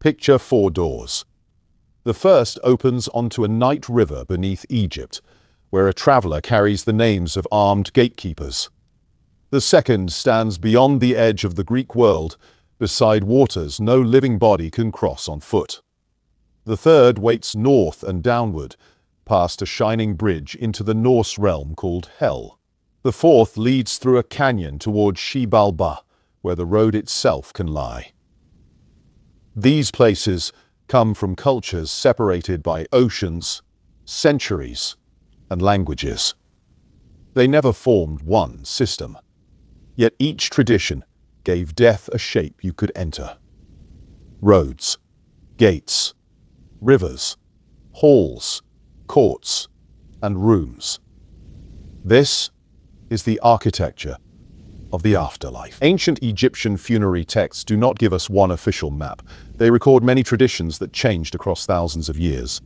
Picture 4 doors. The first opens onto a night river beneath Egypt, where a traveler carries the names of armed gatekeepers. The second stands beyond the edge of the Greek world, beside waters no living body can cross on foot. The third waits north and downward, past a shining bridge into the Norse realm called Hell. The fourth leads through a canyon toward Xibalba, where the road itself can lie. These places come from cultures separated by oceans, centuries, and languages. They never formed one system, yet each tradition gave death a shape you could enter. Roads, gates, rivers, halls, courts, and rooms. This is the architecture of the afterlife. Ancient Egyptian funerary texts do not give us one official map. They record many traditions that changed across thousands of years.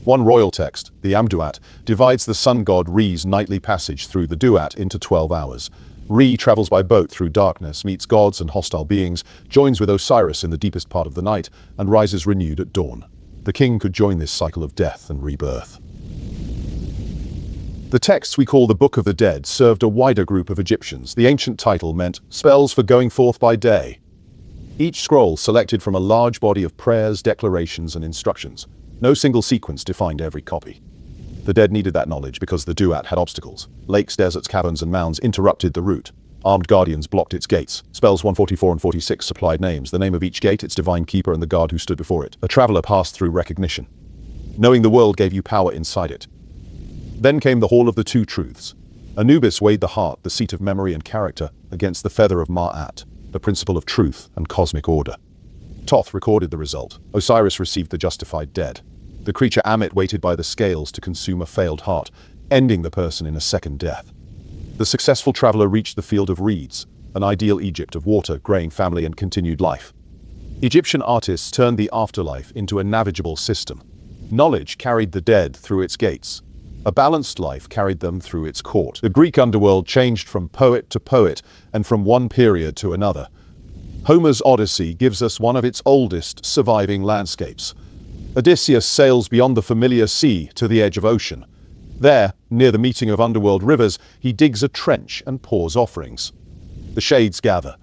One royal text, the Duat, divides the sun god Re's nightly passage through the Duat into 12 hours. Re travels by boat through darkness, meets gods and hostile beings, joins with Osiris in the deepest part of the night, and rises renewed at dawn. The king could join this cycle of death and rebirth. The texts we call the Book of the Dead served a wider group of Egyptians. The ancient title meant spells for going forth by day. Each scroll selected from a large body of prayers, declarations, and instructions. No single sequence defined every copy. The dead needed that knowledge because the Duat had obstacles. Lakes, deserts, caverns, and mounds interrupted the route. Armed guardians blocked its gates. Spells 144 and 46 supplied names, the name of each gate, its divine keeper, and the guard who stood before it. A traveler passed through recognition. Knowing the world gave you power inside it. Then came the Hall of the Two Truths. Anubis weighed the heart, the seat of memory and character, against the feather of Ma'at, the principle of truth and cosmic order. Thoth recorded the result. Osiris received the justified dead. The creature Amit waited by the scales to consume a failed heart, ending the person in a second death. The successful traveler reached the field of reeds, an ideal Egypt of water, graying family, and continued life. Egyptian artists turned the afterlife into a navigable system. Knowledge carried the dead through its gates. A balanced life carried them through its court. The Greek underworld changed from poet to poet and from one period to another. Homer's Odyssey gives us one of its oldest surviving landscapes. Odysseus sails beyond the familiar sea to the edge of ocean. There, near the meeting of underworld rivers, he digs a trench and pours offerings. The shades gather.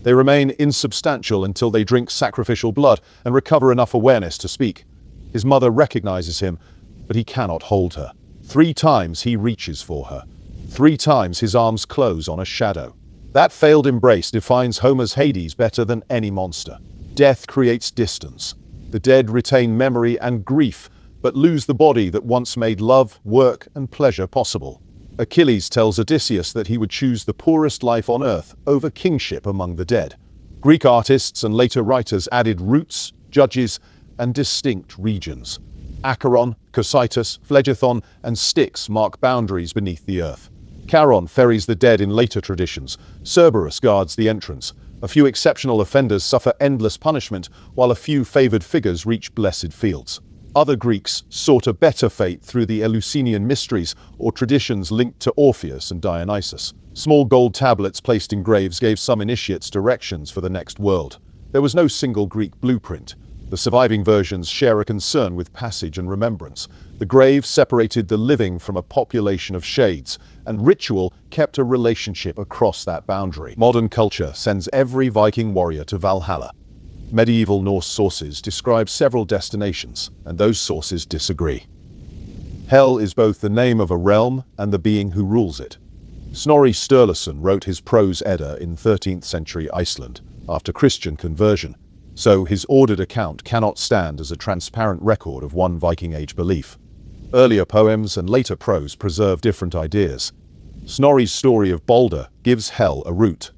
They remain insubstantial until they drink sacrificial blood and recover enough awareness to speak. His mother recognizes him, but he cannot hold her. 3 times he reaches for her. 3 times his arms close on a shadow. That failed embrace defines Homer's Hades better than any monster. Death creates distance. The dead retain memory and grief, but lose the body that once made love, work, and pleasure possible. Achilles tells Odysseus that he would choose the poorest life on earth over kingship among the dead. Greek artists and later writers added roots, judges, and distinct regions. Acheron, Cocytus, Phlegethon, and Styx mark boundaries beneath the earth. Charon ferries the dead in later traditions. Cerberus guards the entrance. A few exceptional offenders suffer endless punishment, while a few favored figures reach blessed fields. Other Greeks sought a better fate through the Eleusinian mysteries or traditions linked to Orpheus and Dionysus. Small gold tablets placed in graves gave some initiates directions for the next world. There was no single Greek blueprint. The surviving versions share a concern with passage and remembrance. The grave separated the living from a population of shades, and ritual kept a relationship across that boundary. Modern culture sends every Viking warrior to Valhalla. Medieval Norse sources describe several destinations, and those sources disagree. Hell is both the name of a realm and the being who rules it. Snorri Sturluson wrote his prose Edda in 13th century Iceland, after Christian conversion, so his ordered account cannot stand as a transparent record of one Viking Age belief. Earlier poems and later prose preserve different ideas. Snorri's story of Balder gives Hel a route.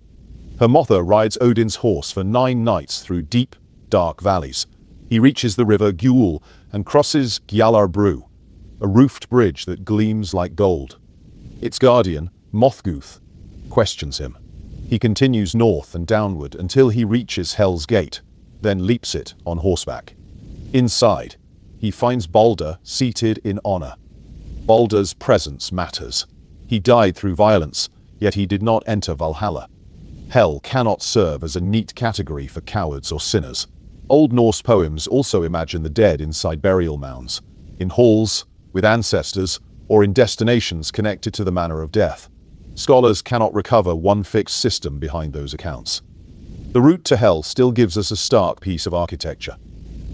Hermotha rides Odin's horse for 9 nights through deep, dark valleys. He reaches the river Gjul and crosses Gjallarbrú, a roofed bridge that gleams like gold. Its guardian, Mothguth, questions him. He continues north and downward until he reaches Hel's Gate, then leaps it on horseback. Inside, he finds Balder seated in honor. Balder's presence matters. He died through violence, yet he did not enter Valhalla. Hell cannot serve as a neat category for cowards or sinners. Old Norse poems also imagine the dead inside burial mounds, in halls, with ancestors, or in destinations connected to the manner of death. Scholars cannot recover one fixed system behind those accounts. The route to hell still gives us a stark piece of architecture.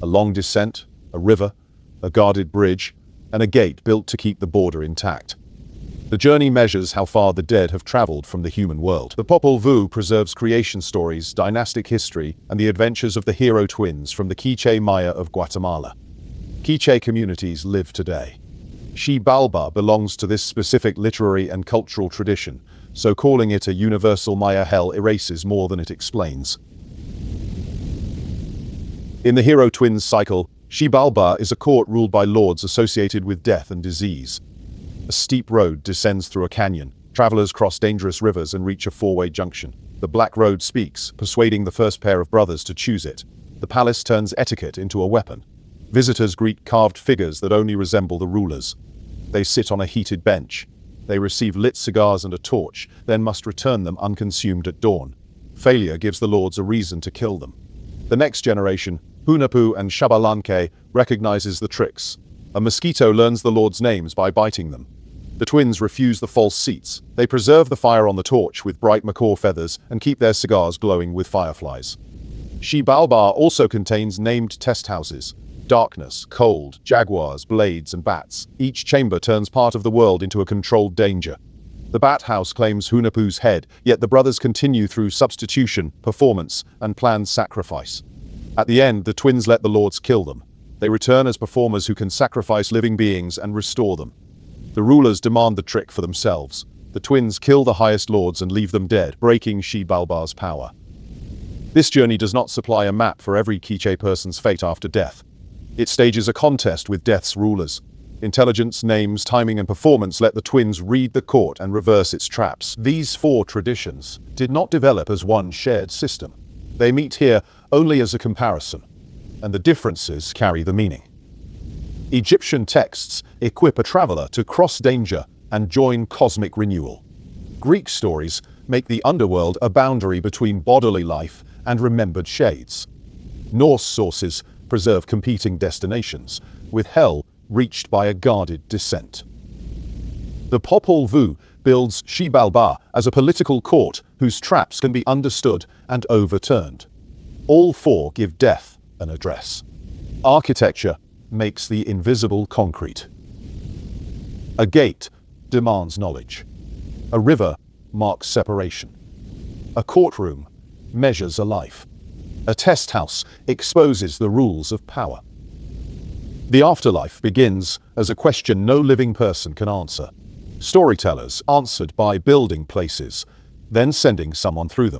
A long descent, a river, a guarded bridge, and a gate built to keep the border intact. The journey measures how far the dead have traveled from the human world. The Popol Vuh preserves creation stories, dynastic history, and the adventures of the hero twins from the K'iche Maya of Guatemala. K'iche communities live today. Xibalba belongs to this specific literary and cultural tradition, so calling it a universal Maya hell erases more than it explains. In the hero twins cycle, Xibalba is a court ruled by lords associated with death and disease. A steep road descends through a canyon. Travelers cross dangerous rivers and reach a four-way junction. The Black Road speaks, persuading the first pair of brothers to choose it. The palace turns etiquette into a weapon. Visitors greet carved figures that only resemble the rulers. They sit on a heated bench. They receive lit cigars and a torch, then must return them unconsumed at dawn. Failure gives the lords a reason to kill them. The next generation, Hunahpu and Xabalanque, recognizes the tricks. A mosquito learns the lords' names by biting them. The twins refuse the false seats. They preserve the fire on the torch with bright macaw feathers and keep their cigars glowing with fireflies. Xibalba also contains named test houses. Darkness, cold, jaguars, blades, and bats. Each chamber turns part of the world into a controlled danger. The bat house claims Hunahpu's head, yet the brothers continue through substitution, performance, and planned sacrifice. At the end, the twins let the lords kill them. They return as performers who can sacrifice living beings and restore them. The rulers demand the trick for themselves. The twins kill the highest lords and leave them dead, breaking Xibalba's power. This journey does not supply a map for every K'iche person's fate after death. It stages a contest with death's rulers. Intelligence, names, timing, and performance let the twins read the court and reverse its traps. These four traditions did not develop as one shared system. They meet here only as a comparison, and the differences carry the meaning. Egyptian texts equip a traveler to cross danger and join cosmic renewal. Greek stories make the underworld a boundary between bodily life and remembered shades. Norse sources preserve competing destinations, with hell reached by a guarded descent. The Popol Vuh builds Xibalba as a political court whose traps can be understood and overturned. All four give death an address. Architecture makes the invisible concrete. A gate demands knowledge. A river marks separation. A courtroom measures a life. A test house exposes the rules of power. The afterlife begins as a question no living person can answer. Storytellers answered by building places, then sending someone through them.